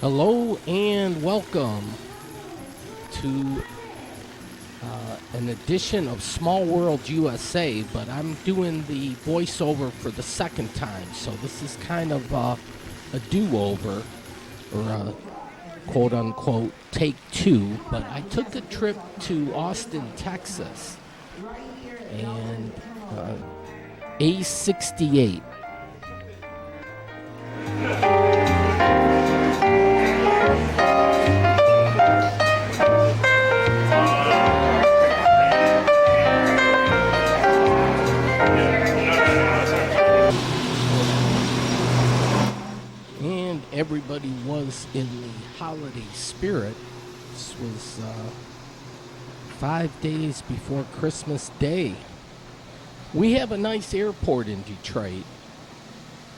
Hello and welcome to an edition of Small World USA, but I'm doing the voiceover for the second time, so this is kind of a do-over, or a quote-unquote take two, but I took a trip to Austin, Texas, and A68. And everybody was in the holiday spirit. This was 5 days before Christmas Day. We have a nice airport in Detroit,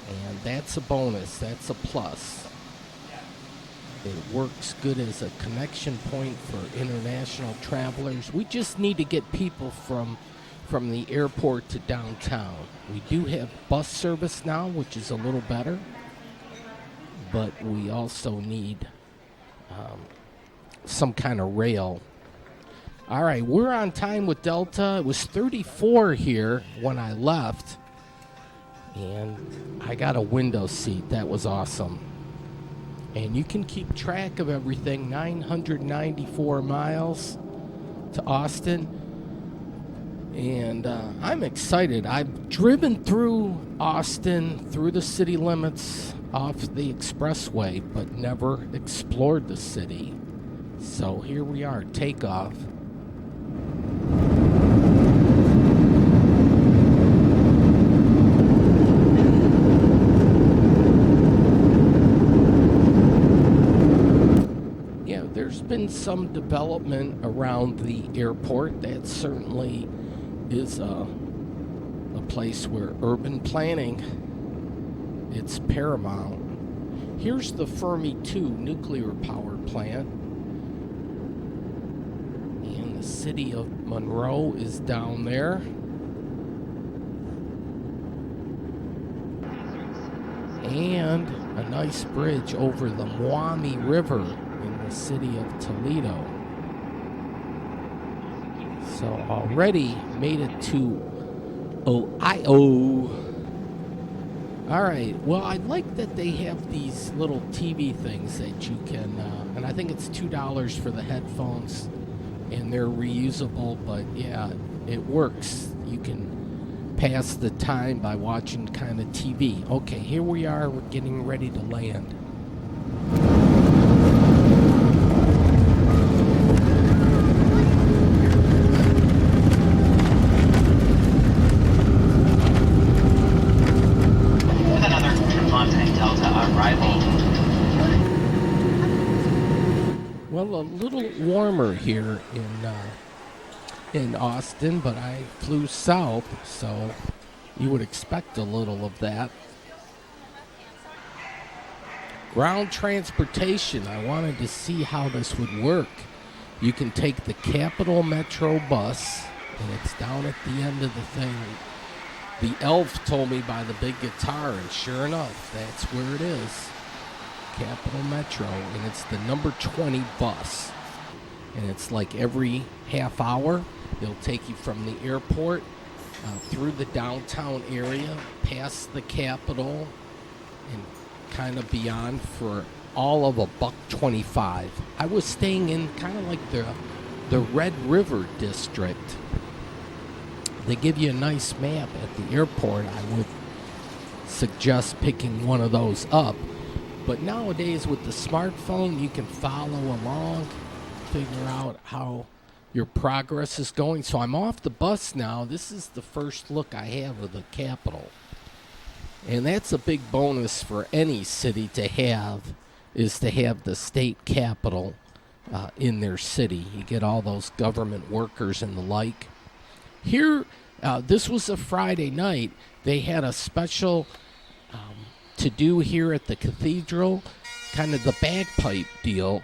and that's a bonus, that's a plus. It works good as a connection point for international travelers. We just need to get people from the airport to downtown. We do have bus service now, which is a little better, but we also need some kind of rail. All right, we're on time with Delta. It was 34 here when I left, and I got a window seat. That was awesome. And you can keep track of everything. 994 miles to Austin. And I'm excited. I've driven through Austin, through the city limits, off the expressway, but never explored the city. So here we are, takeoff. Yeah, there's been some development around the airport. That certainly is a place where urban planning, it's paramount. Here's the Fermi 2 nuclear power plant. And the city of Monroe is down there. And a nice bridge over the Mwami River in the city of Toledo. So already made it to Ohio. All right. Well, I like that they have these little TV things that you can, and I think it's $2 for the headphones, and they're reusable. But yeah, it works. You can pass the time by watching kind of TV. Okay, here we are. We're getting ready to land. Well, a little warmer here in Austin, but I flew south, so you would expect a little of that. Ground transportation, I wanted to see how this would work. You can take the Capital Metro bus, and it's down at the end of the thing. The elf told me by the big guitar, and sure enough, that's where it is. Capital Metro, and it's the number 20 bus. And it's like every half hour, it'll take you from the airport through the downtown area, past the Capitol, and kind of beyond for all of $1.25. I was staying in kind of like the Red River district. They give you a nice map at the airport. I would suggest picking one of those up. But nowadays with the smartphone, you can follow along, figure out how your progress is going. So I'm off the bus now. This is the first look I have of the Capitol. And that's a big bonus for any city to have, is to have the state capitol in their city. You get all those government workers and the like. Here, this was a Friday night. They had a special to do here at the cathedral, kind of the bagpipe deal.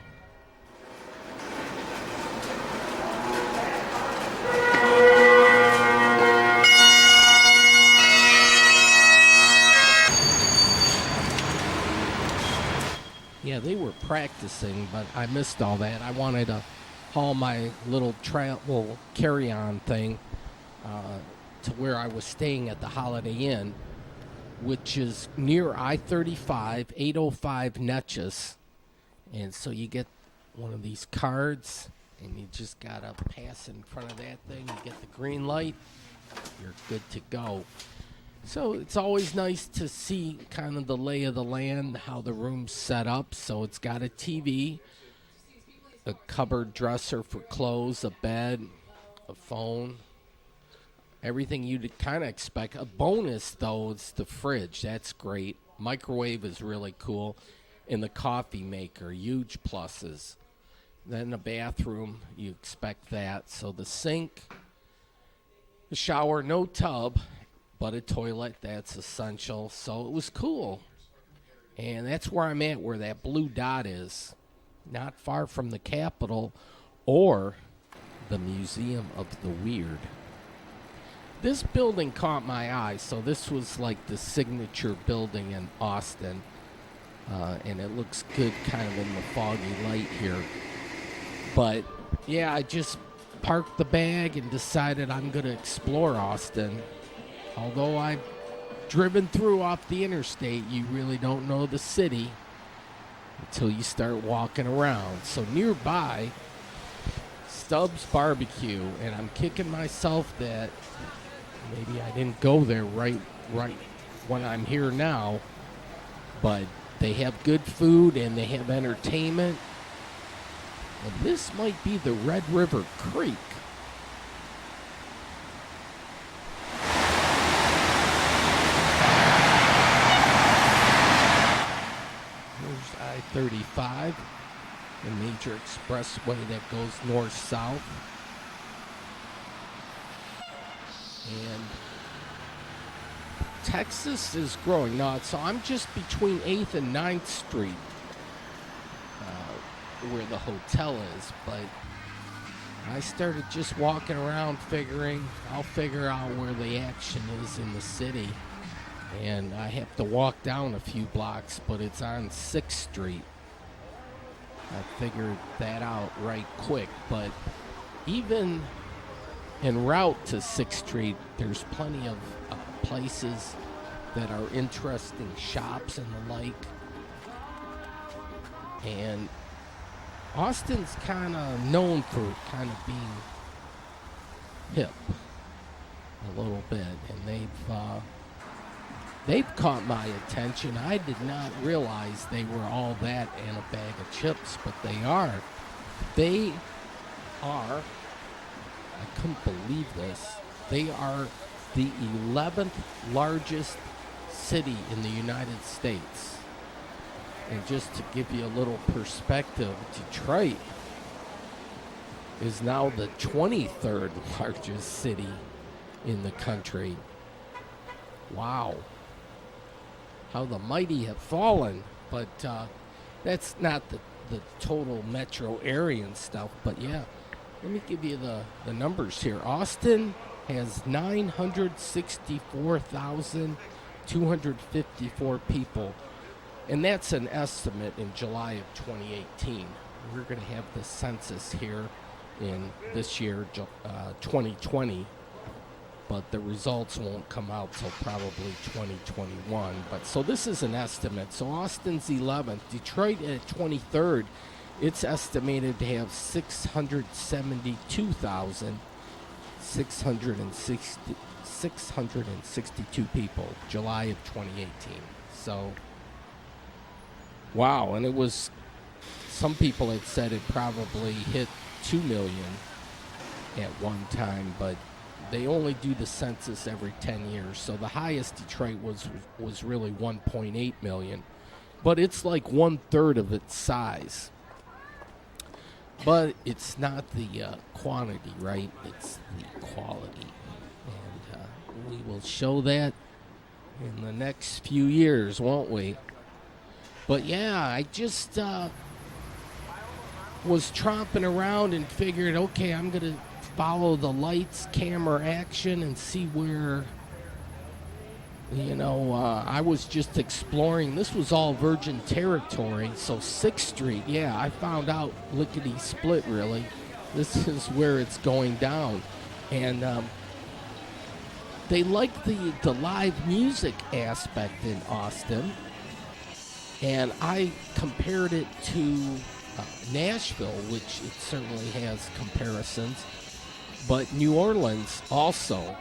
Yeah, they were practicing, but I missed all that. I wanted to haul my little travel carry-on thing to where I was staying at the Holiday Inn, which is near I-35, 805 Neches. And so you get one of these cards, and you just got to pass in front of that thing. You get the green light, you're good to go. So it's always nice to see kind of the lay of the land, how the room's set up. So it's got a TV, a cupboard dresser for clothes, a bed, a phone, everything you'd kind of expect. A bonus, though, is the fridge. That's great. Microwave is really cool. And the coffee maker, huge pluses. Then the bathroom, you expect that. So the sink, the shower, no tub, but a toilet, that's essential. So it was cool. And that's where I'm at, where that blue dot is. Not far from the Capitol or the Museum of the Weird. This building caught my eye. So this was like the signature building in Austin. And it looks good kind of in the foggy light here. But, yeah, I just parked the bag and decided I'm going to explore Austin. Although I've driven through off the interstate, you really don't know the city until you start walking around. So nearby, Stubbs Barbecue, and I'm kicking myself that maybe I didn't go there right when I'm here now. But they have good food and they have entertainment. And this might be the Red River Creek. Here's I-35, the major expressway that goes north-south. And Texas is growing. Now, so I'm just between 8th and 9th Street, where the hotel is. But I started just walking around figuring I'll figure out where the action is in the city. And I have to walk down a few blocks, but it's on 6th Street. I figured that out right quick. But even en route to 6th Street, there's plenty of places that are interesting, shops and the like. And Austin's kind of known for kind of being hip a little bit, and they've caught my attention. I did not realize they were all that and a bag of chips, but they are. They are, I couldn't believe this, they are the 11th largest city in the United States. And just to give you a little perspective, Detroit is now the 23rd largest city in the country. Wow. How the mighty have fallen. But that's not the total metro area and stuff. But yeah, let me give you the numbers here. Austin has 964,254 people. And that's an estimate in July of 2018. We're going to have the census here in this year, 2020. But the results won't come out till probably 2021. But so this is an estimate. So Austin's 11th. Detroit at 23rd. It's estimated to have 662 people, July of 2018. So, wow. And it was, some people had said it probably hit 2 million at one time, but they only do the census every 10 years. So the highest Detroit was really 1.8 million. But it's like 1/3 of its size. But it's not the quantity, right? It's the quality. And we will show that in the next few years, won't we? But yeah, I just was tromping around and figured, okay, I'm going to follow the lights, camera, action, and see where I was just exploring. This was all virgin territory. So 6th Street, yeah, I found out lickety split, really. This is where it's going down. And they like the live music aspect in Austin. And I compared it to Nashville, which it certainly has comparisons. But New Orleans also.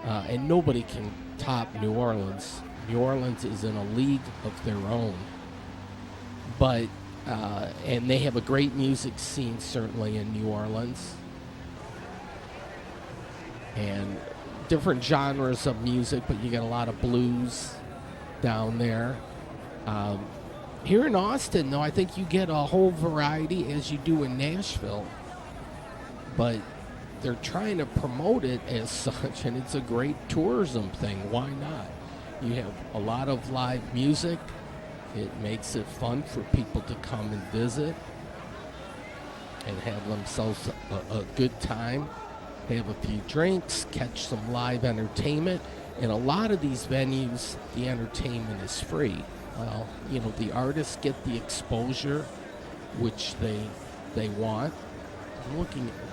And nobody can top New Orleans. New Orleans is in a league of their own. But, and they have a great music scene, certainly, in New Orleans. And different genres of music, but you got a lot of blues down there. Here in Austin, though, I think you get a whole variety as you do in Nashville. But they're trying to promote it as such, and it's a great tourism thing. Why not? You have a lot of live music. It makes it fun for people to come and visit and have themselves a good time, have a few drinks, catch some live entertainment. And a lot of these venues, the entertainment is free. Well, the artists get the exposure which they want.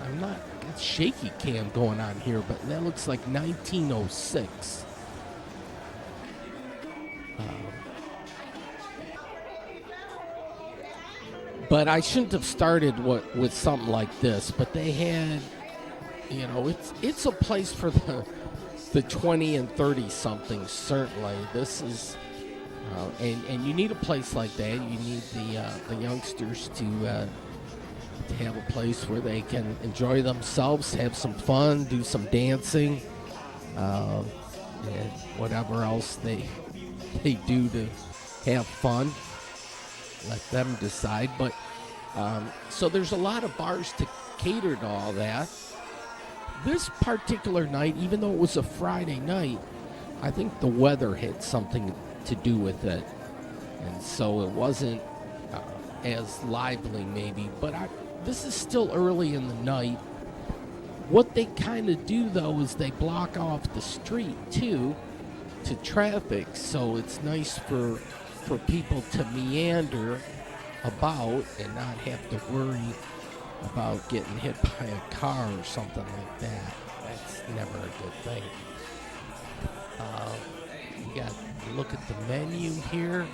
I'm not, got shaky cam going on here, but that looks like 1906. But I shouldn't have started with something like this, but they had, it's a place for the 20 and 30 something, certainly. This is, and you need a place like that. You need the youngsters to have a place where they can enjoy themselves, have some fun, do some dancing, and whatever else they do to have fun. Let them decide. But so there's a lot of bars to cater to all that. This particular night, even though it was a Friday night, I think the weather had something to do with it, and so it wasn't as lively maybe. But this is still early in the night. What they kind of do, though, is they block off the street too to traffic, so it's nice for people to meander about and not have to worry about getting hit by a car or something like that. That's never a good thing. You got to look at the menu here.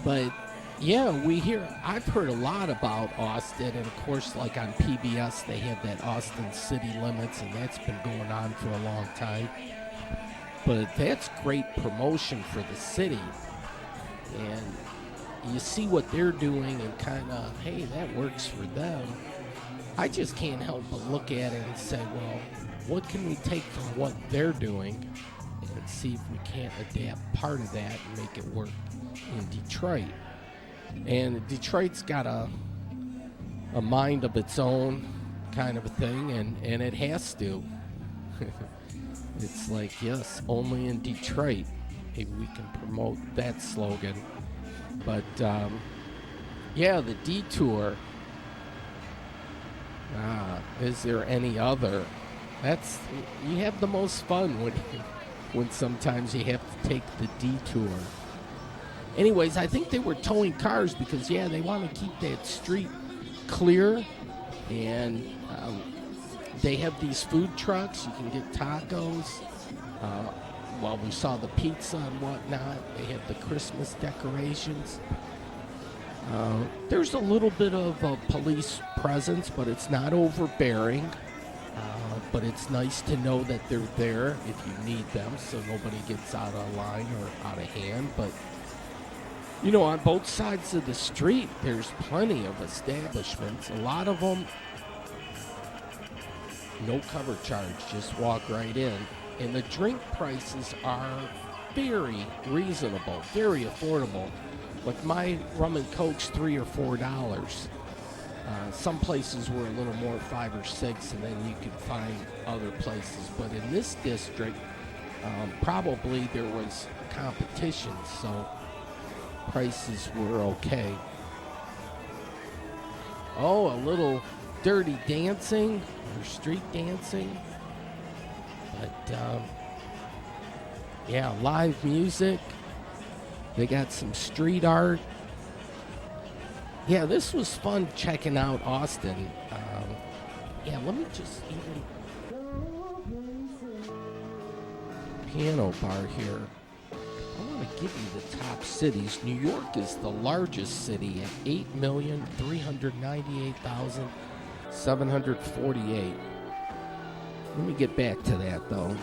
But yeah, I've heard a lot about Austin, and of course, like on PBS, they have that Austin City Limits, and that's been going on for a long time. But that's great promotion for the city. And you see what they're doing and kind of, hey, that works for them. I just can't help but look at it and say, well, what can we take from what they're doing and see if we can't adapt part of that and make it work in Detroit. And Detroit's got a mind of its own kind of a thing, and it has to. It's like, yes, only in Detroit maybe we can promote that slogan. But yeah, the Detour, is there any other? You have the most fun when sometimes you have to take the detour. Anyways, I think they were towing cars because, yeah, they want to keep that street clear. And they have these food trucks. You can get tacos. Well, we saw the pizza and whatnot. They have the Christmas decorations. There's a little bit of a police presence, but it's not overbearing. But it's nice to know that they're there if you need them, so nobody gets out of line or out of hand. But, on both sides of the street, there's plenty of establishments. A lot of them, no cover charge, just walk right in. And the drink prices are very reasonable, very affordable. Like my rum and Coke's $3 or $4. Some places were a little more, 5 or 6, and then you could find other places. But in this district, probably there was competition, so prices were okay. Oh, a little dirty dancing or street dancing. But yeah, live music. They got some street art. Yeah, this was fun checking out Austin. Yeah, let me just even piano bar here. I want to give you the top cities. New York is the largest city at 8,398,748. Let me get back to that though.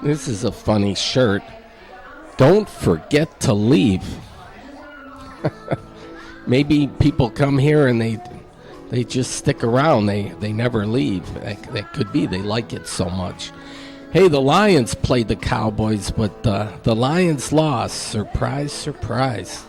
This is a funny shirt. Don't forget to leave. Maybe people come here and they just stick around. They never leave. That could be. They like it so much. Hey, the Lions played the Cowboys, but the Lions lost. Surprise, surprise.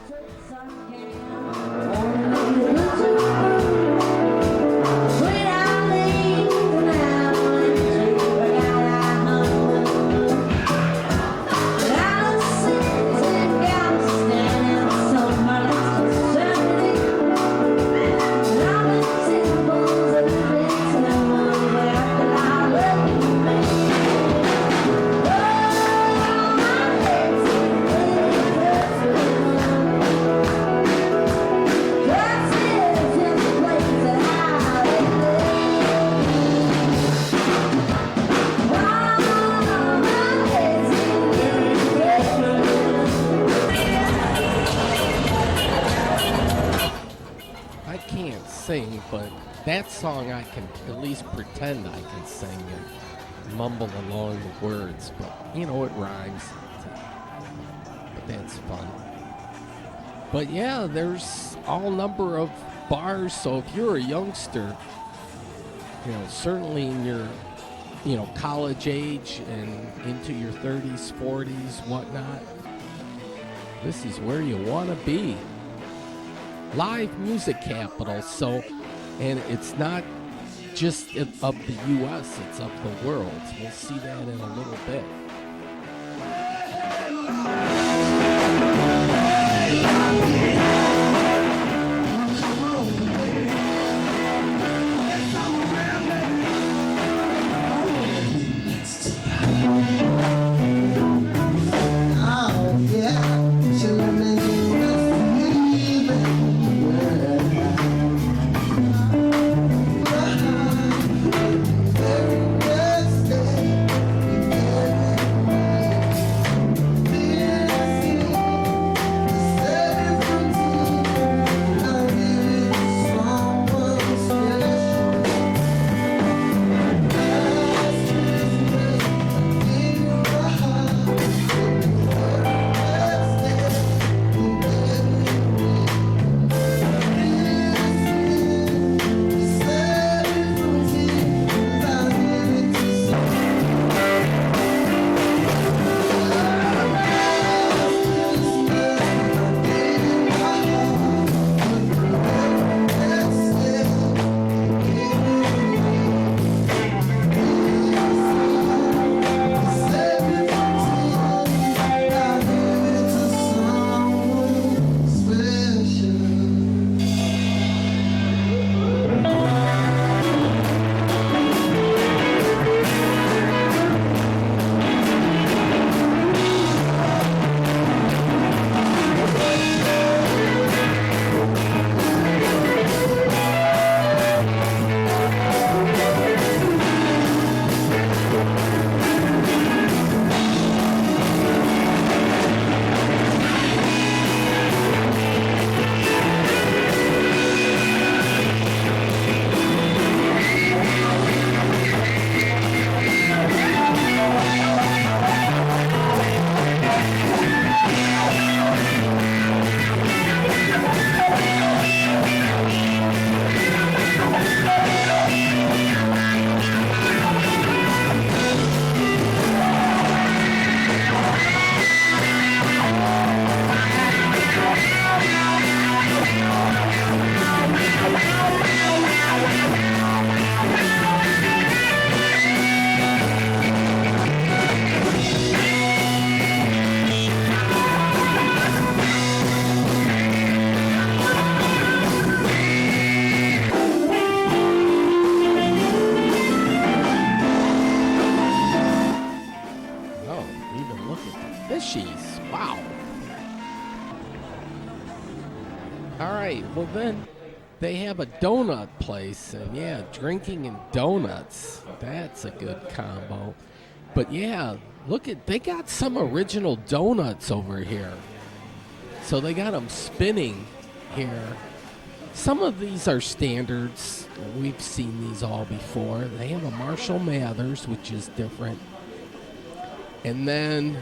Sing, but that song I can at least pretend I can sing and mumble along the words, but you know it rhymes, but that's fun. But yeah, there's all number of bars, so if you're a youngster, you know, certainly in your, you know, college age and into your 30s, 40s, whatnot, this is where you want to be. Live music capital, so, and it's not just of the U.S., it's of the world. We'll see that in a little bit. Wow. All right, well then they have a donut place, and yeah, drinking and donuts. That's a good combo. But yeah, they got some original donuts over here. So they got them spinning here. Some of these are standards. We've seen these all before. They have a Marshall Mathers, which is different. And then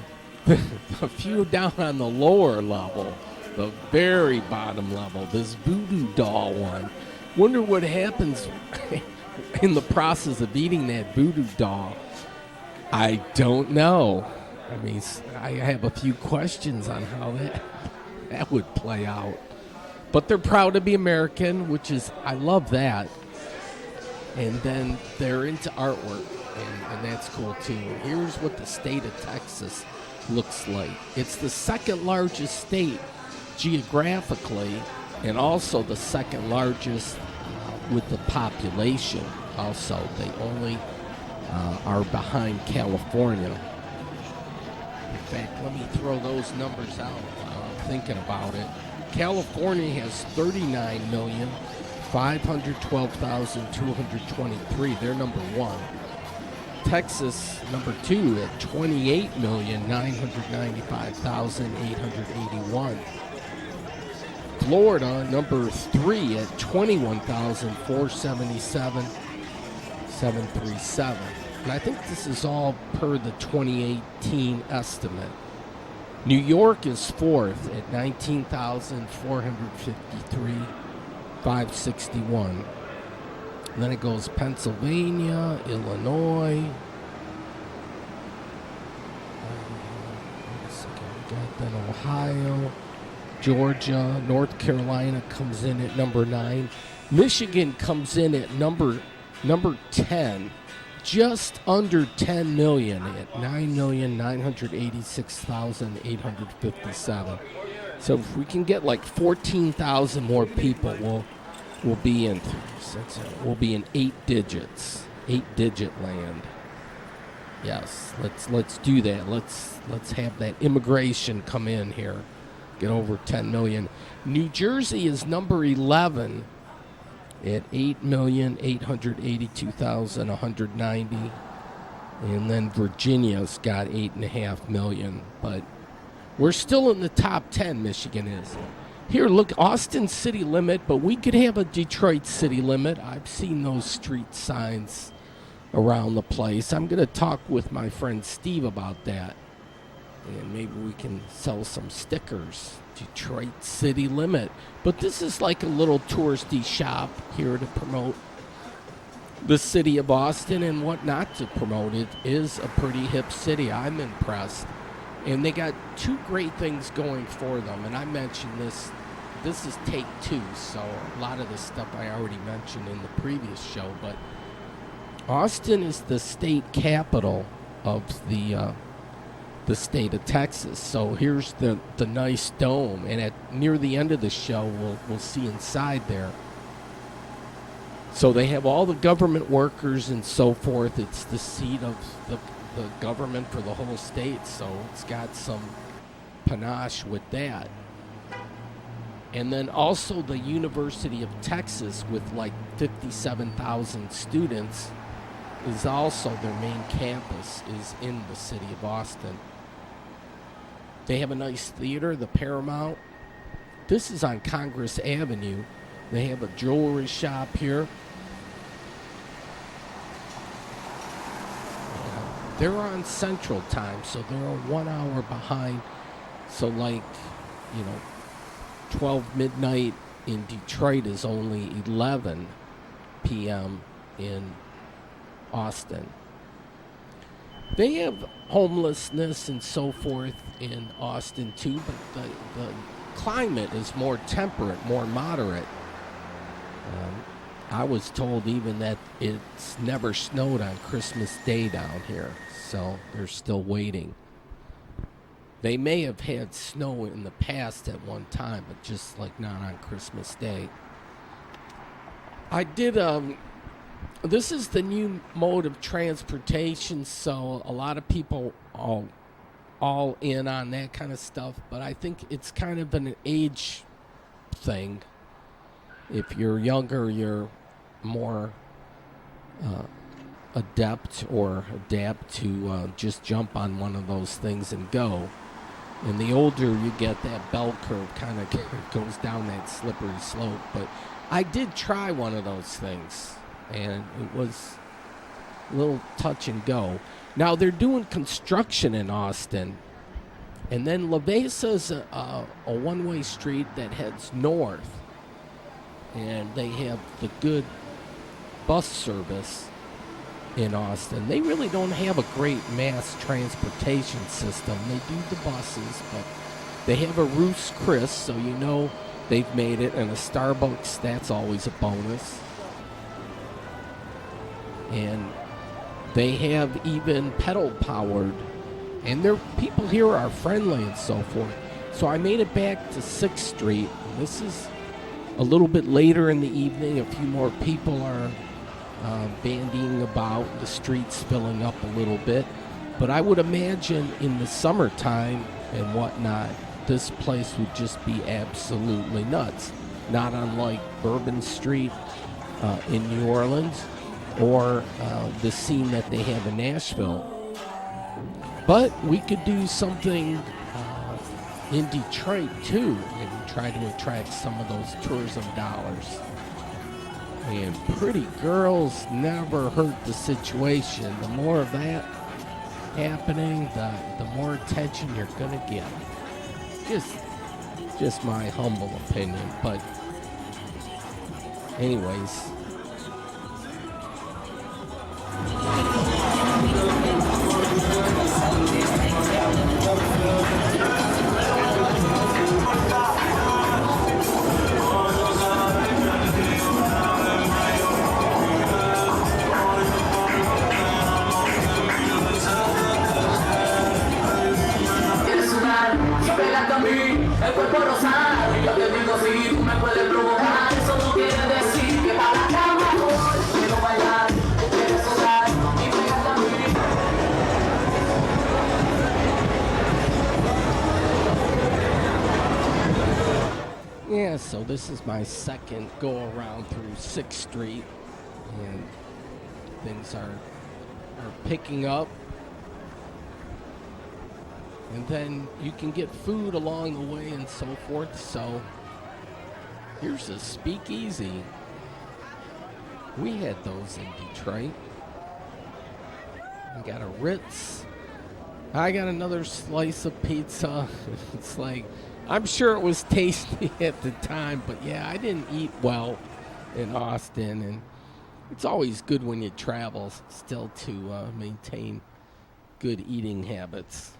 a few down on the lower level, the very bottom level, this voodoo doll one. Wonder what happens in the process of eating that voodoo doll. I don't know. I mean, I have a few questions on how that would play out. But they're proud to be American, which is, I love that. And then they're into artwork, and that's cool too. Here's what the state of Texas looks like. It's the second largest state geographically, and also the second largest with the population. Also, they only are behind California. In fact, let me throw those numbers out while I'm thinking about it. California has 39,512,223. They're number one. Texas, number two, at 28,995,881. Florida, number three, at 21,477,737. And I think this is all per the 2018 estimate. New York is fourth at 19,453,561. And then it goes Pennsylvania, Illinois. Then Ohio, Georgia, North Carolina comes in at number 9. Michigan comes in at number 10, just under 10 million at 9,986,857. So if we can get like 14,000 more people, we'll be in 8 digits, 8-digit land. Yes, let's do that. Let's have that immigration come in here. Get over 10 million. New Jersey is number 11 at 8,882,190. And then Virginia's got 8.5 million. But we're still in the top 10, Michigan is. Here, look, Austin city limit, but we could have a Detroit city limit. I've seen those street signs around the place. I'm going to talk with my friend Steve about that. And maybe we can sell some stickers. Detroit city limit. But this is like a little touristy shop here to promote the city of Austin, and what not to promote. It is a pretty hip city. I'm impressed. And they got 2 great things going for them. And I mentioned this. This is take 2, so a lot of the stuff I already mentioned in the previous show. But Austin is the state capital of the state of Texas. So here's the nice dome, and near the end of the show, we'll see inside there. So they have all the government workers and so forth. It's the seat of the government for the whole state, so it's got some panache with that. And then also the University of Texas, with like 57,000 students, is also their main campus is in the city of Austin. They have a nice theater, the Paramount. This is on Congress Avenue. They have a jewelry shop here. They're on Central Time, so they're 1 hour behind. So 12 midnight in Detroit is only 11 p.m. in Austin. They have homelessness and so forth in Austin too, but the climate is more temperate, more moderate. I was told even that it's never snowed on Christmas Day down here, so they're still waiting. They may have had snow in the past at one time, but just like not on Christmas Day. I did, this is the new mode of transportation, so a lot of people all in on that kind of stuff, but I think it's kind of an age thing. If you're younger, you're more adept or adapt to just jump on one of those things and go. And the older you get, that bell curve kind of goes down that slippery slope. But I did try one of those things, and it was a little touch and go. Now, they're doing construction in Austin, and then La Besa's a one-way street that heads north, and they have the good bus service in Austin. They really don't have a great mass transportation system. They do the buses, but they have a Ruth's Chris, so you know they've made it, and a Starbucks, that's always a bonus. And they have even pedal-powered, and their people here are friendly and so forth. So I made it back to 6th Street. This is a little bit later in the evening. A few more people are bandying about, the streets filling up a little bit. But I would imagine in the summertime and whatnot, this place would just be absolutely nuts. Not unlike Bourbon Street in New Orleans or the scene that they have in Nashville. But we could do something in Detroit too, and try to attract some of those tourism dollars. And pretty girls never hurt the situation. The more of that happening, the more attention you're gonna get. Just my humble opinion. But anyways, yeah, so this is my second go around through 6th Street, and things are picking up. And then you can get food along the way and so forth. So here's a speakeasy. We had those in Detroit. I got a Ritz. I got another slice of pizza. It's like, I'm sure it was tasty at the time, but yeah, I didn't eat well in Austin, and it's always good when you travel still to maintain good eating habits.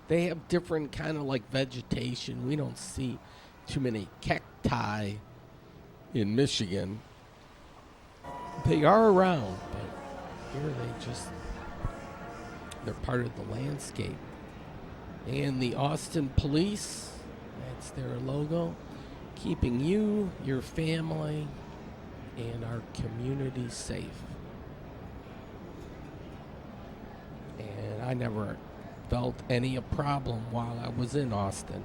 They have different kind of like vegetation. We don't see too many cacti in Michigan. They are around, but here they're part of the landscape. And the Austin Police, that's their logo, keeping you, your family, and our community safe. And I never felt any problem while I was in Austin.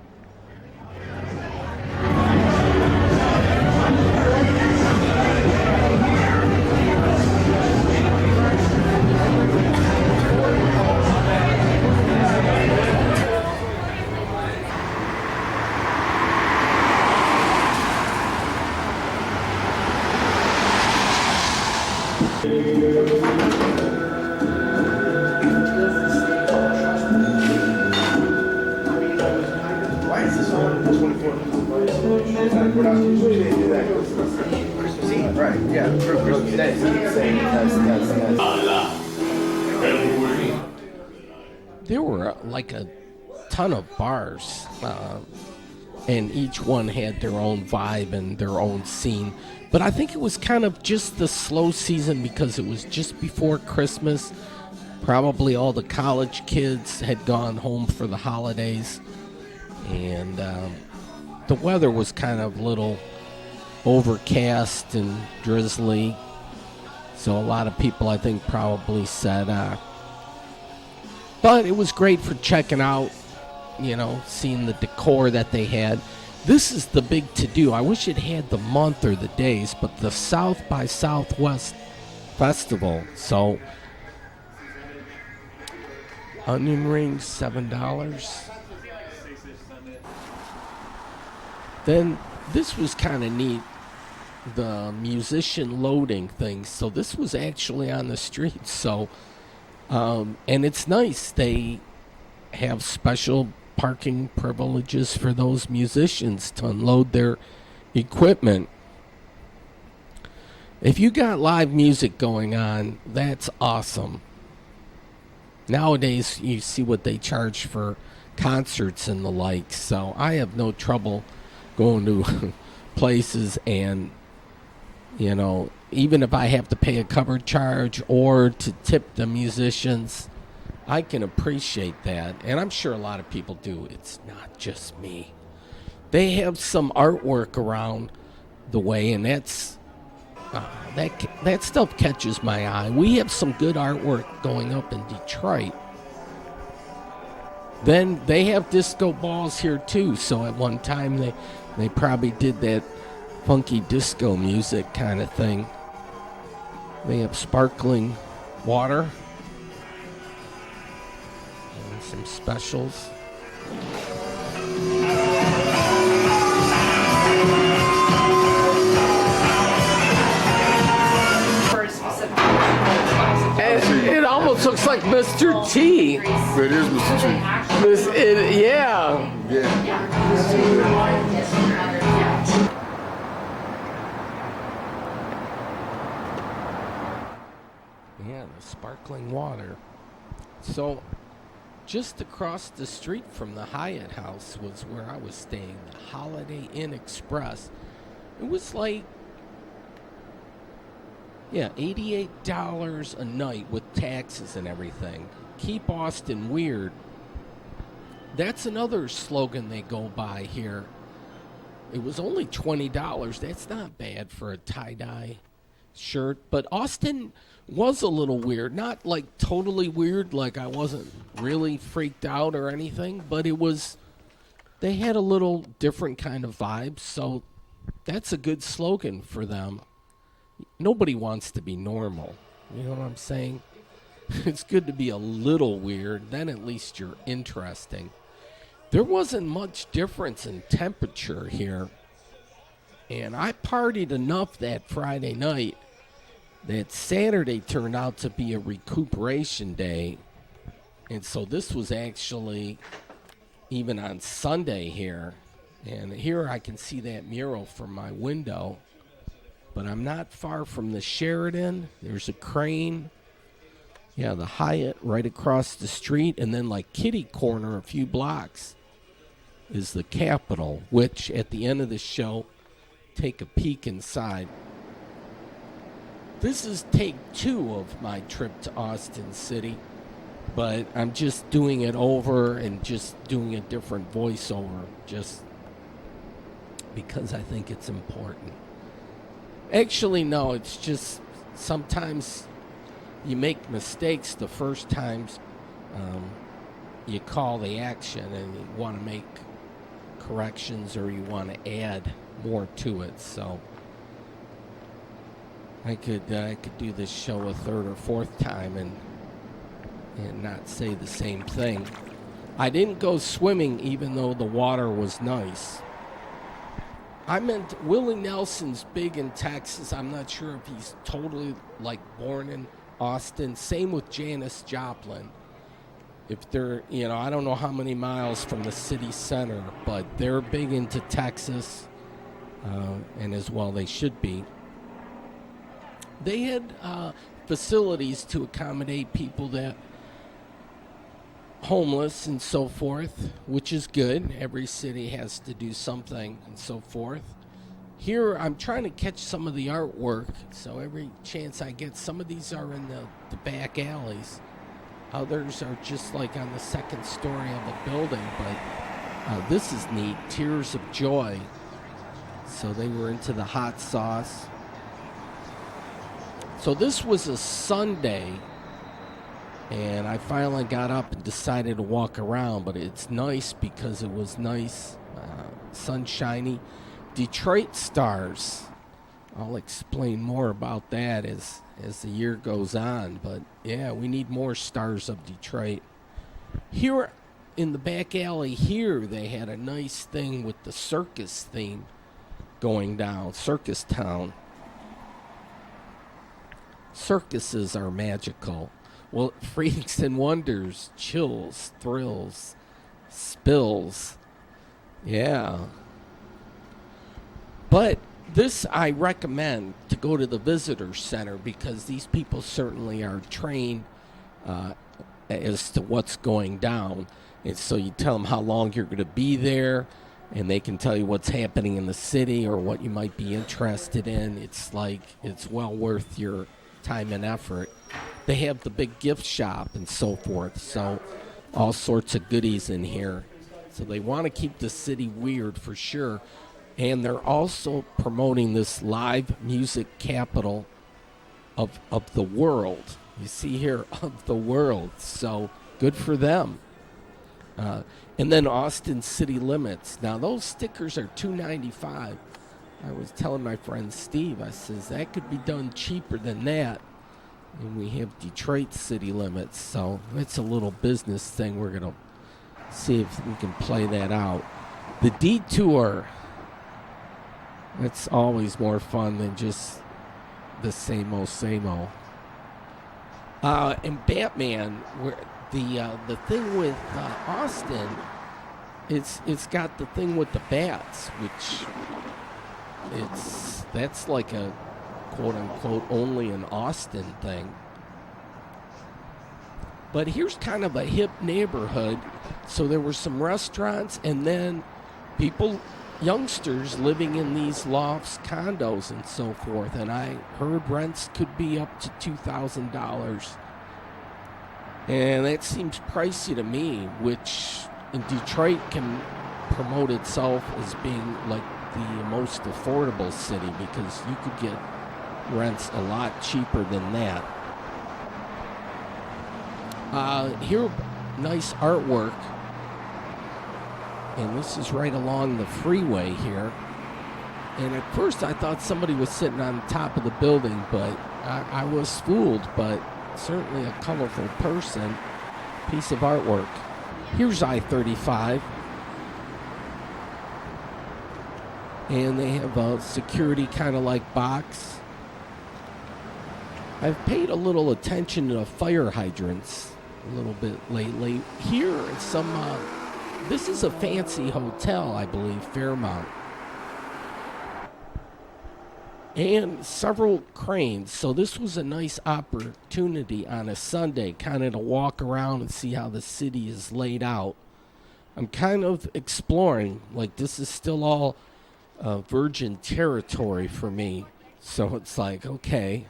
Christmas Eve, right? Yeah, Christmas Day. There were like a ton of bars, and each one had their own vibe and their own scene. But I think it was kind of just the slow season because it was just before Christmas. Probably all the college kids had gone home for the holidays, and the weather was kind of a little overcast and drizzly. So a lot of people, I think, probably said, But it was great for checking out, seeing the decor that they had. This is the big to-do. I wish it had the month or the days, but the South by Southwest Festival. So, onion rings, $7. Then this was kind of neat, the musician loading thing. So this was actually on the street. So, and it's nice. They have special parking privileges for those musicians to unload their equipment. If you got live music going on, that's awesome. Nowadays, you see what they charge for concerts and the like. So I have no trouble going to places and, even if I have to pay a cover charge or to tip the musicians, I can appreciate that. And I'm sure a lot of people do. It's not just me. They have some artwork around the way, and that's that stuff catches my eye. We have some good artwork going up in Detroit. Then they have disco balls here too. So at one time they probably did that funky disco music kind of thing. They have sparkling water and some specials. And it almost looks like Mr. T. It is Mr. T. Yeah. Yeah, the sparkling water. So, just across the street from the Hyatt House was where I was staying, the Holiday Inn Express. It was like, $88 a night with taxes and everything. Keep Austin weird. That's another slogan they go by here. It was only $20. That's not bad for a tie-dye shirt. But Austin was a little weird. Not like totally weird, like I wasn't really freaked out or anything. But they had a little different kind of vibe. So that's a good slogan for them. Nobody wants to be normal. You know what I'm saying? It's good to be a little weird. Then at least you're interesting. There wasn't much difference in temperature here. And I partied enough that Friday night that Saturday turned out to be a recuperation day. And so this was actually even on Sunday here. And here I can see that mural from my window. But I'm not far from the Sheraton. There's a Crane. Yeah, the Hyatt right across the street. And then like kitty corner a few blocks is the Capitol, which at the end of the show, take a peek inside. This is take 2 of my trip to Austin City. But I'm just doing it over and just doing a different voiceover just because I think it's important. Actually, no, it's just sometimes you make mistakes the first times you call the action and you want to make corrections or you want to add more to it. So I could do this show a third or fourth time and not say the same thing. I didn't go swimming even though the water was nice. I meant Willie Nelson's big in Texas. I'm not sure if he's totally like born in Austin. Same with Janis Joplin. If they're, I don't know how many miles from the city center, but they're big into Texas, and as well they should be. They had facilities to accommodate people that homeless and so forth, which is good. Every city has to do something and so forth. Here, I'm trying to catch some of the artwork, so every chance I get, some of these are in the back alleys. Others are just like on the second story of a building, but this is neat. Tears of Joy. So they were into the hot sauce. So this was a Sunday. And I finally got up and decided to walk around, but it's nice because it was nice, sunshiny. Detroit Stars. I'll explain more about that as the year goes on. But yeah, we need more Stars of Detroit. Here in the back alley here, they had a nice thing with the circus theme going down. Circus Town. Circuses are magical. Well, Freaks and Wonders, Chills, Thrills, Spills. Yeah. But this I recommend to go to the visitor center because these people certainly are trained as to what's going down. And so you tell them how long you're going to be there, and they can tell you what's happening in the city or what you might be interested in. It's like it's well worth your time and effort. They have the big gift shop and so forth, so all sorts of goodies in here. So they want to keep the city weird for sure. And they're also promoting this live music capital of the world. You see here, of the world. So good for them. And then Austin City Limits. Now those stickers are $2.95. I was telling my friend Steve, I says that could be done cheaper than that. And we have Detroit City Limits, so it's a little business thing. We're going to see if we can play that out. The Detour, it's always more fun than just the same old, same old. And Batman, where the thing with Austin, it's got the thing with the bats, which that's like a quote-unquote only an Austin thing. But here's kind of a hip neighborhood. So there were some restaurants and then people, youngsters living in these lofts, condos, and so forth. And I heard rents could be up to $2,000. And that seems pricey to me, which in Detroit can promote itself as being like the most affordable city because you could get rents a lot cheaper than that. Here, nice artwork. And this is right along the freeway here. And at first I thought somebody was sitting on top of the building, but I was fooled, but certainly a colorful person. Piece of artwork. Here's I-35. And they have a security kind of like box. I've paid a little attention to fire hydrants a little bit lately. Here is some, this is a fancy hotel, I believe, Fairmount. And several cranes. So this was a nice opportunity on a Sunday, kind of to walk around and see how the city is laid out. I'm kind of exploring, like this is still all virgin territory for me. So it's like, okay.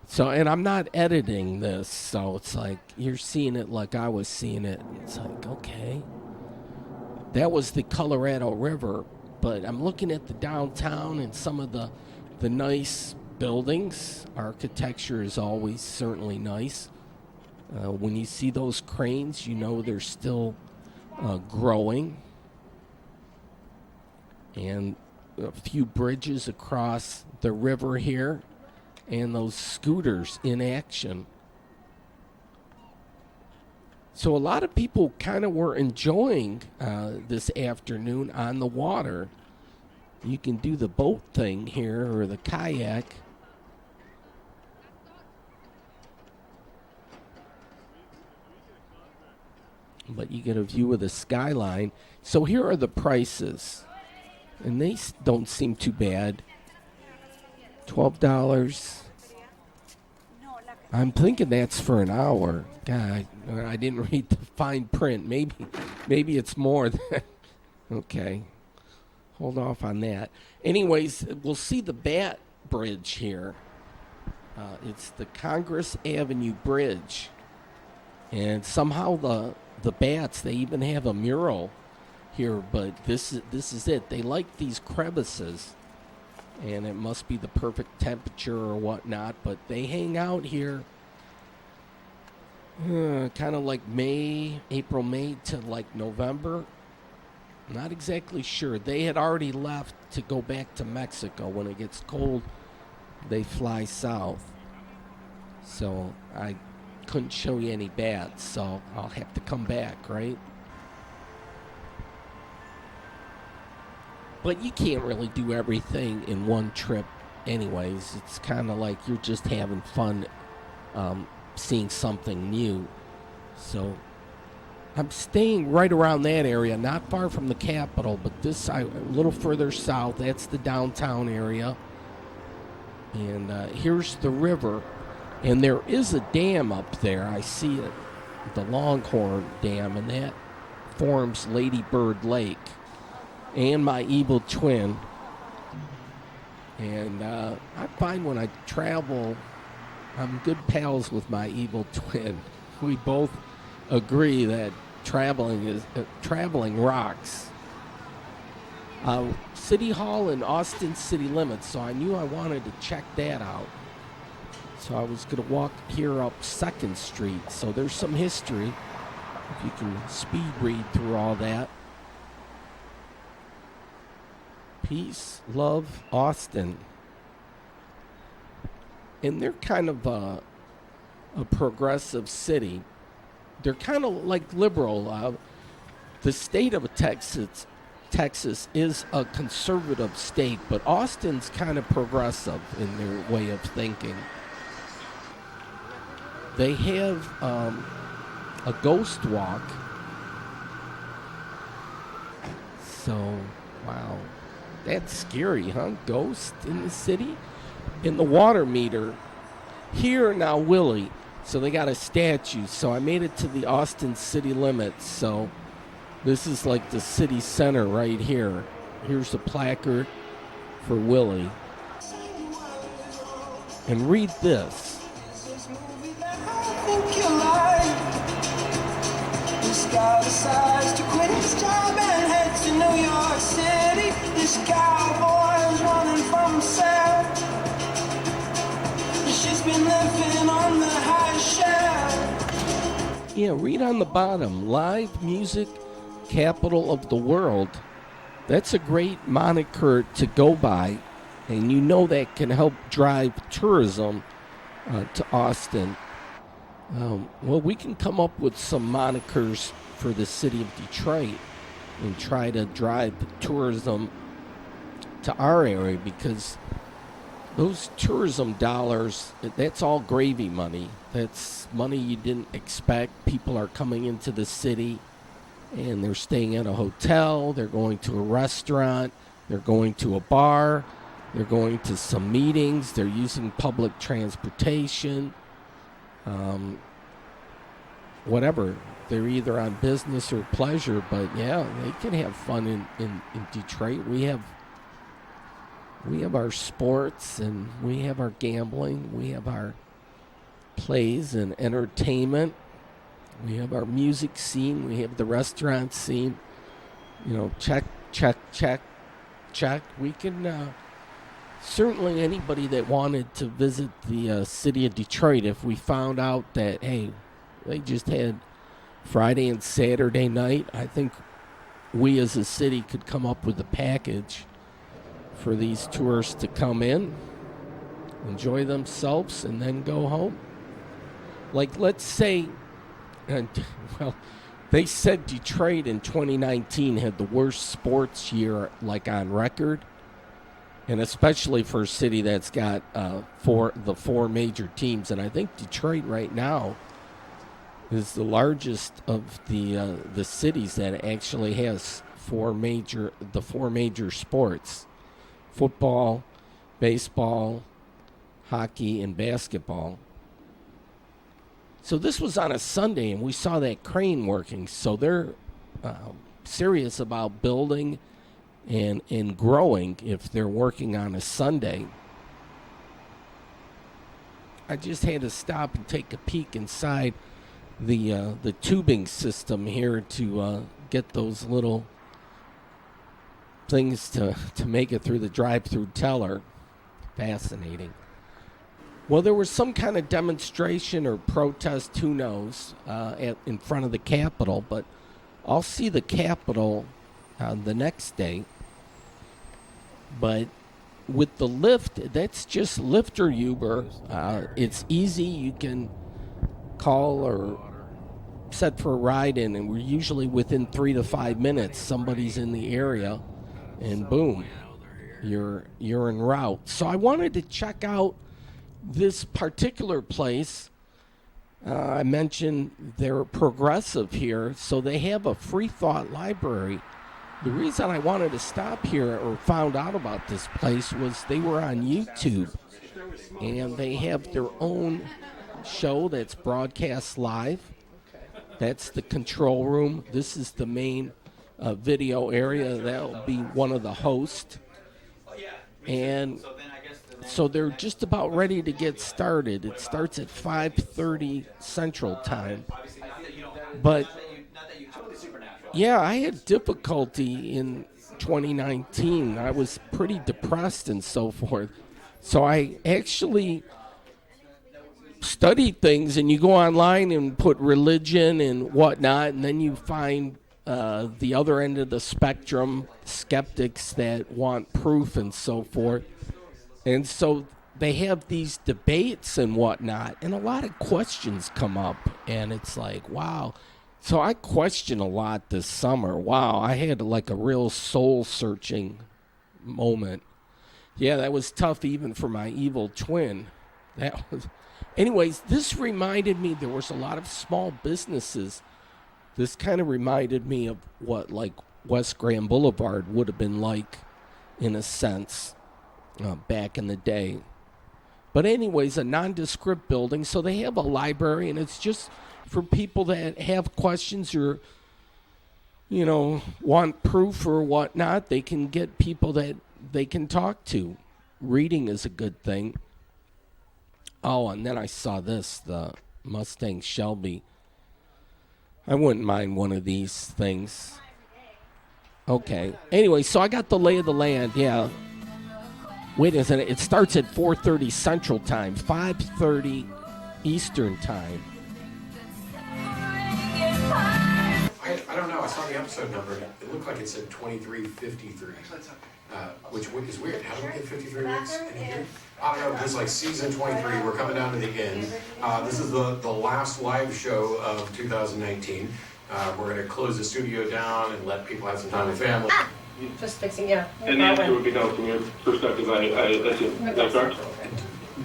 So, and I'm not editing this, so it's like you're seeing it like I was seeing it. It's like, okay. That was the Colorado River, but I'm looking at the downtown and some of the nice buildings. Architecture is always certainly nice. When you see those cranes, you know they're still growing. And a few bridges across the river here. And those scooters in action. So a lot of people kind of were enjoying this afternoon on the water. You can do the boat thing here or the kayak. But you get a view of the skyline. So here are the prices. And they don't seem too bad. $12. I'm thinking that's for an hour. God, I didn't read the fine print. Maybe it's more than. Okay. Hold off on that. Anyways, we'll see the Bat Bridge here. It's the Congress Avenue Bridge. And somehow the bats, they even have a mural here, but this is it. They like these crevices. And it must be the perfect temperature or whatnot, but they hang out here. kind of like April, May to like November. Not exactly sure. They had already left to go back to Mexico. When it gets cold, they fly south. So I couldn't show you any bats, so I'll have to come back, right? But you can't really do everything in one trip anyways. It's kind of like you're just having fun seeing something new. So I'm staying right around that area, not far from the Capitol, but a little further south. That's the downtown area. And here's the river. And there is a dam up there. I see it, the Longhorn Dam, and that forms Lady Bird Lake. And my evil twin. And I find when I travel, I'm good pals with my evil twin. We both agree that traveling rocks. City Hall and Austin city limits, so I knew I wanted to check that out. So I was going to walk here up 2nd Street. So there's some history, if you can speed read through all that. Peace, love, Austin. And they're kind of a progressive city. They're kind of like liberal. The state of Texas is a conservative state, but Austin's kind of progressive in their way of thinking. They have a ghost walk. So, wow. That's scary, huh? Ghost in the city? In the water meter. Here now, Willie. So they got a statue. So I made it to the Austin city limits. So this is like the city center right here. Here's a placard for Willie. And read this. This guy decides to quit his job and head to New York City. This cowboy is running from himself. She's been living on the high shelf. Yeah, read on the bottom. Live music capital of the world. That's a great moniker to go by. And you know that can help drive tourism to Austin. Well, we can come up with some monikers for the city of Detroit and try to drive tourism to our area, because those tourism dollars, that's all gravy money. That's money you didn't expect. People are coming into the city and they're staying at a hotel, they're going to a restaurant, they're going to a bar, they're going to some meetings, they're using public transportation. Whatever, they're either on business or pleasure, but yeah, they can have fun in Detroit. We have our sports, and we have our gambling, we have our plays and entertainment, we have our music scene, we have the restaurant scene. You know, check. We can certainly, anybody that wanted to visit the city of Detroit, if we found out that, hey, they just had Friday and Saturday night, I think we as a city could come up with a package for these tourists to come in, enjoy themselves, and then go home. Like, let's say, they said Detroit in 2019 had the worst sports year, like, on record. And especially for a city that's got four major teams. And I think Detroit right now is the largest of the cities that actually has four major sports: football, baseball, hockey, and basketball. So this was on a Sunday, and we saw that crane working. So they're serious about building and growing if they're working on a Sunday. I just had to stop and take a peek inside the tubing system here to get those little things to make it through the drive-through teller. Fascinating. Well, there was some kind of demonstration or protest, who knows, in front of the Capitol, but I'll see the Capitol the next day. But with the Lyft, that's just Lyft or Uber. It's easy. You can call or set for a ride in, and we're usually within 3 to 5 minutes. Somebody's in the area, and boom, you're en route. So I wanted to check out this particular place. I mentioned they're progressive here, so they have a free thought library. The reason I wanted to stop here or found out about this place was they were on YouTube, and they have their own show that's broadcast live. That's the control room. This is the main video area. That'll be one of the hosts. And so they're just about ready to get started. It starts at 5:30 Central Time. But yeah, I had difficulty in 2019. I was pretty depressed and so forth. So I actually studied things, and you go online and put religion and whatnot, and then you find the other end of the spectrum, skeptics that want proof and so forth. And so they have these debates and whatnot, and a lot of questions come up, and it's like, wow. So I question a lot this summer. Wow, I had like a real soul-searching moment. Yeah, that was tough even for my evil twin. That was... Anyways, this reminded me there was a lot of small businesses. This kind of reminded me of what like West Grand Boulevard would have been like in a sense back in the day. But anyways, a nondescript building, so they have a library, and it's just for people that have questions or, you know, want proof or whatnot. They can get people that they can talk to. Reading is a good thing. Oh, and then I saw this, the Mustang Shelby. I wouldn't mind one of these things. Okay. Anyway, so I got the lay of the land, yeah. Wait a second, it starts at 4:30 Central Time, 5:30 Eastern Time. I don't know, I saw the episode number, it looked like it said 2353, which is weird. How do we get 53 weeks in a year? I don't know, because like season 23, we're coming down to the end. This is the last live show of 2019. We're going to close the studio down and let people have some time with family. Just fixing, yeah. And the answer would be no from your perspective, I assume. Is that correct?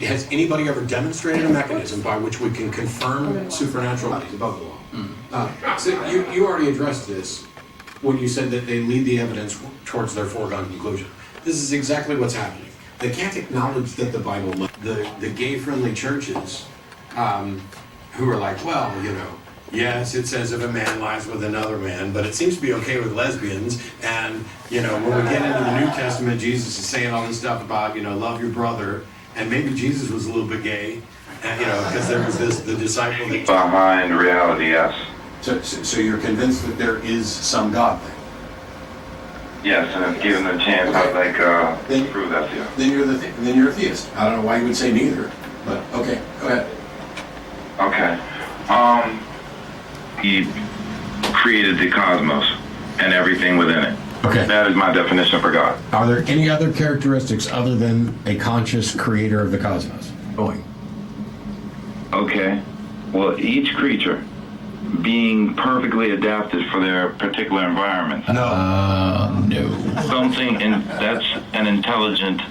Has anybody ever demonstrated a mechanism by which we can confirm supernatural above the law? So you already addressed this when you said that they lead the evidence towards their foregone conclusion. This is exactly what's happening. They can't acknowledge that the Bible, the gay-friendly churches, who are like, well, you know, yes, it says if a man lies with another man, but it seems to be okay with lesbians. And, you know, when we get into the New Testament, Jesus is saying all this stuff about, you know, love your brother. And maybe Jesus was a little bit gay, and, you know, because there was the disciple that... Behind reality, yes. So you're convinced that there is some God then? Yes, and if given the chance, Okay. I'd Then- like prove that to you. Then you're a theist. I don't know why you would say neither, but okay, go ahead. Okay. He created the cosmos and everything within it. Okay. That is my definition for God. Are there any other characteristics other than a conscious creator of the cosmos? Going. Okay. Well, each creature being perfectly adapted for their particular environment. No. Something, and that's an intelligent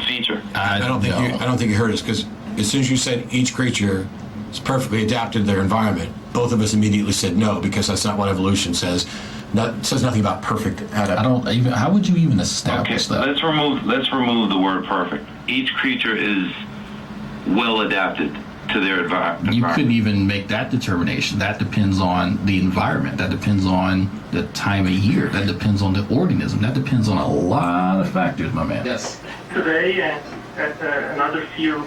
feature. I don't think you heard us, because as soon as you said each creature is perfectly adapted to their environment, both of us immediately said no, because that's not what evolution says. It says nothing about perfect adaptation. I don't even. How would you even Okay, establish that? let's remove the word perfect. Each creature is well adapted to their environment. You couldn't even make that determination. That depends on the environment. That depends on the time of year. That depends on the organism. That depends on a lot of factors, my man. Yes. Today and at another few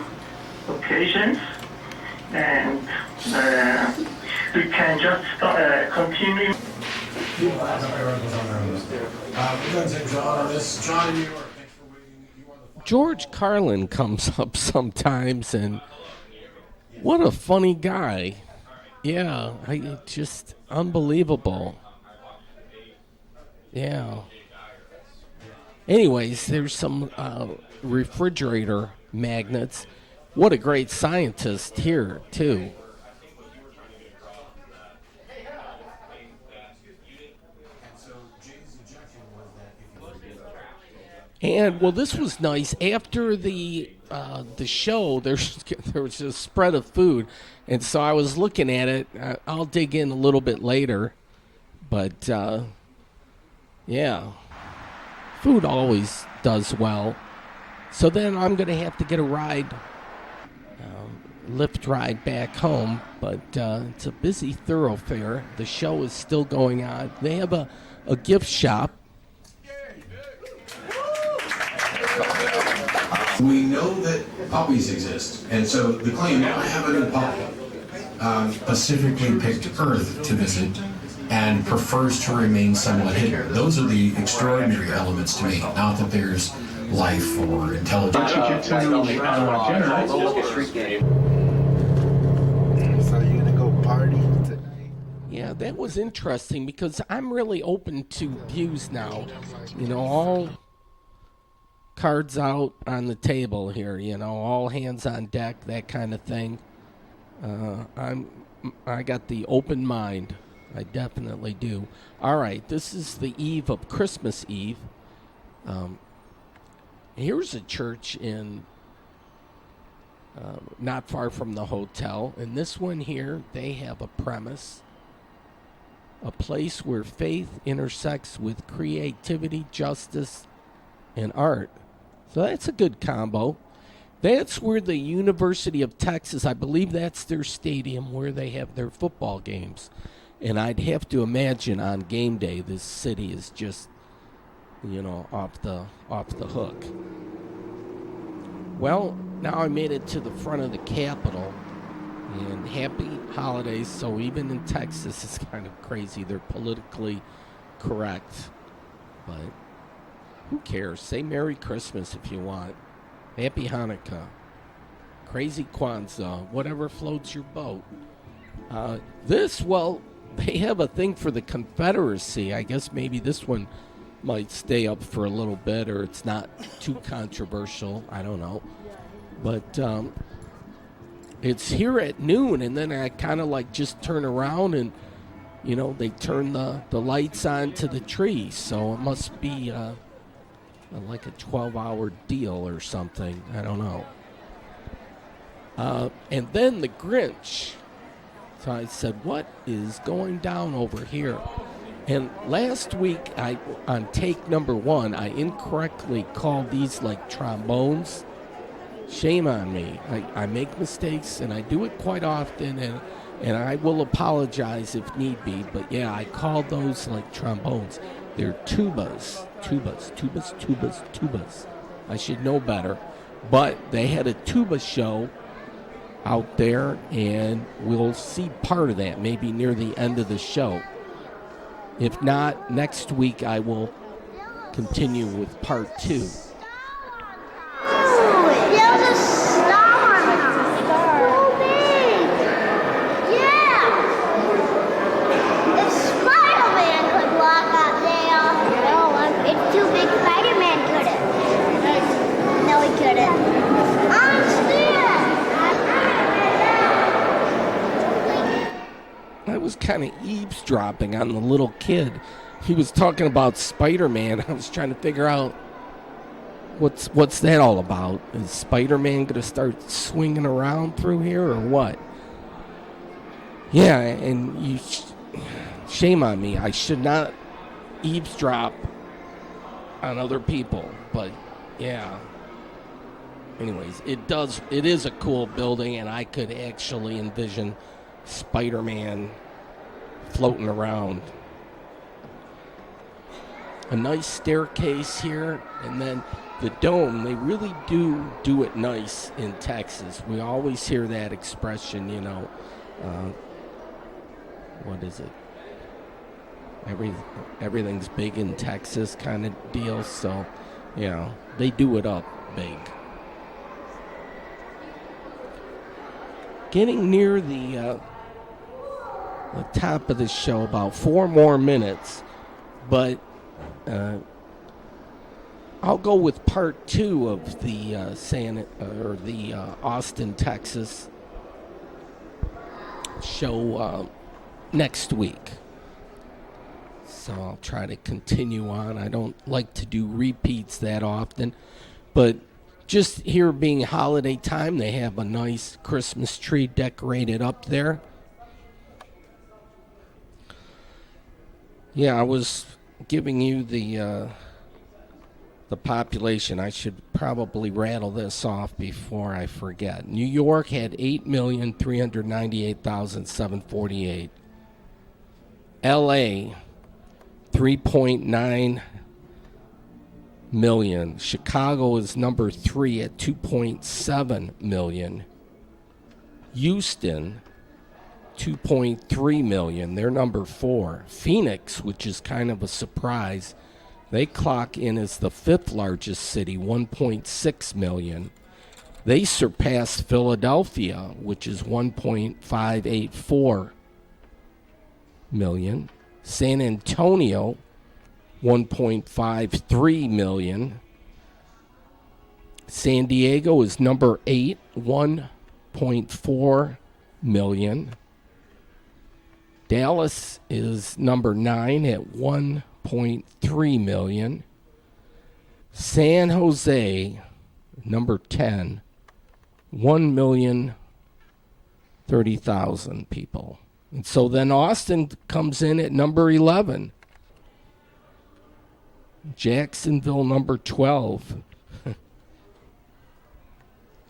occasions, and we can just continue. We're going to take John on this. John in New York, thanks for waiting. You are the final. George Carlin comes up sometimes, and what a funny guy. Yeah, just unbelievable. Yeah. Anyways, there's some refrigerator magnets. What a great scientist here, too. And well, this was nice. After the show, there was a spread of food, and so I was looking at it. I'll dig in a little bit later, but yeah, food always does well. So then I'm gonna have to get a ride, Lyft ride back home. But it's a busy thoroughfare. The show is still going on. They have a gift shop. We know that puppies exist, and so the claim, I have a new puppy, specifically picked Earth to visit and prefers to remain somewhat hidden. Those are the extraordinary elements to me, not that there's life or intelligence. So you gonna go party tonight? Yeah, that was interesting because I'm really open to views now. You know, all cards out on the table here, you know, all hands on deck, that kind of thing. I got the open mind. I definitely do. All right, this is the eve of Christmas Eve. Here's a church in not far from the hotel. And this one here, they have a premise, a place where faith intersects with creativity, justice, and art. So that's a good combo. That's where the University of Texas, I believe that's their stadium where they have their football games. And I'd have to imagine on game day, this city is just, you know, off the hook. Well, now I made it to the front of the Capitol, and happy holidays. So even in Texas, it's kind of crazy. They're politically correct, but who cares? Say Merry Christmas if you want. Happy Hanukkah. Crazy Kwanzaa. Whatever floats your boat. They have a thing for the Confederacy. I guess maybe this one might stay up for a little bit, or it's not too controversial. I don't know. But it's here at noon, and then I kind of like just turn around and, you know, they turn the lights on to the tree. So it must be like a 12-hour deal or something. I don't know. And then the Grinch. So I said, what is going down over here? And last week, on take number 1, I incorrectly called these like trombones. Shame on me. I make mistakes, and I do it quite often, and I will apologize if need be. But yeah, I called those like trombones. They're tubas. I should know better. But they had a tuba show out there, and we'll see part of that maybe near the end of the show. If not, next week I will continue with part 2. There's a star. So big. Yeah. If Spider-Man could walk up there. No, it's too big. Spider-Man couldn't. No, he couldn't. I was kind of eavesdropping on the little kid. He was talking about Spider-Man. I was trying to figure out what's that all about. Is Spider-Man going to start swinging around through here or what? Yeah, and shame on me. I should not eavesdrop on other people, but yeah. Anyways, it is a cool building, and I could actually envision Spider-Man floating around. A nice staircase here, and then the dome. They really do it nice in Texas. We always hear that expression, you know. What is it? Everything's big in Texas kind of deal. So, yeah, they do it up big. Getting near the top of the show, about 4 more minutes, but I'll go with part 2 of the Austin, Texas show next week. So I'll try to continue on. I don't like to do repeats that often, but just here being holiday time, they have a nice Christmas tree decorated up there. Yeah, I was giving you the population. I should probably rattle this off before I forget. New York had 8,398,748. LA 3.9 million. Chicago is number 3 at 2.7 million. Houston 2.3 million. They're number 4. Phoenix, which is kind of a surprise, they clock in as the 5th largest city, 1.6 million. They surpassed Philadelphia, which is 1.584 million. San Antonio, 1.53 million. San Diego is number 8, 1.4 million. Dallas is number 9 at 1.3 million. San Jose, number 10, 1,030,000 people. And so then Austin comes in at number 11. Jacksonville, number 12.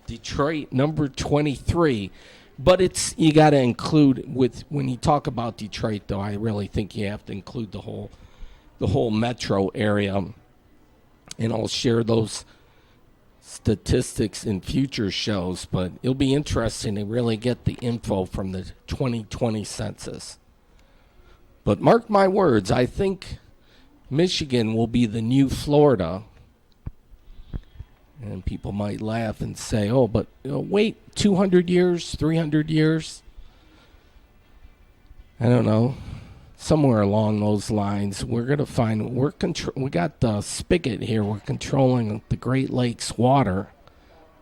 Detroit, number 23. But you got to include when you talk about Detroit, though, I really think you have to include the whole metro area. And I'll share those statistics in future shows, but it'll be interesting to really get the info from the 2020 census. But mark my words, I think Michigan will be the new Florida. And people might laugh and say, oh, but wait, 200 years, 300 years? I don't know. Somewhere along those lines, we're going to find, we got the spigot here. We're controlling the Great Lakes water.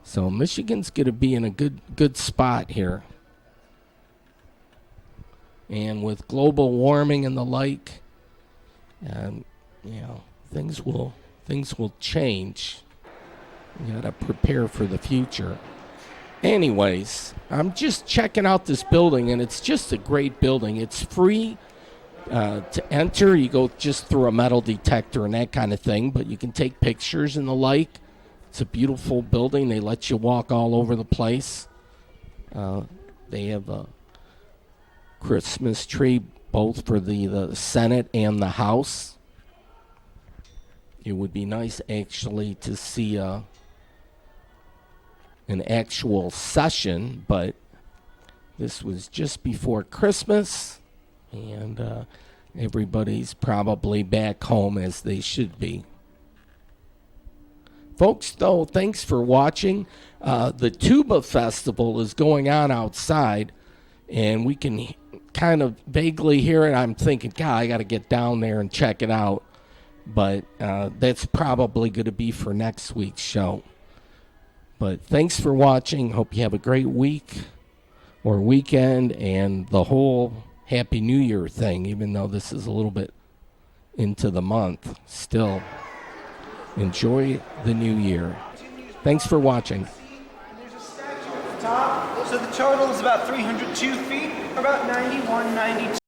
So Michigan's going to be in a good spot here. And with global warming and the like, things will change. You got to prepare for the future. Anyways, I'm just checking out this building, and it's just a great building. It's free to enter. You go just through a metal detector and that kind of thing, but you can take pictures and the like. It's a beautiful building. They let you walk all over the place. They have a Christmas tree both for the Senate and the House. It would be nice actually to see an actual session, but this was just before Christmas, and everybody's probably back home as they should be. Folks, though, thanks for watching. The Tuba Festival is going on outside, and we can kind of vaguely hear it. I'm thinking, God, I got to get down there and check it out. But that's probably going to be for next week's show. But thanks for watching. Hope you have a great week or weekend and the whole Happy New Year thing, even though this is a little bit into the month. Still, enjoy the new year. Thanks for watching. There's a statue at the top. So the total is about 302 feet, or about 91, 92.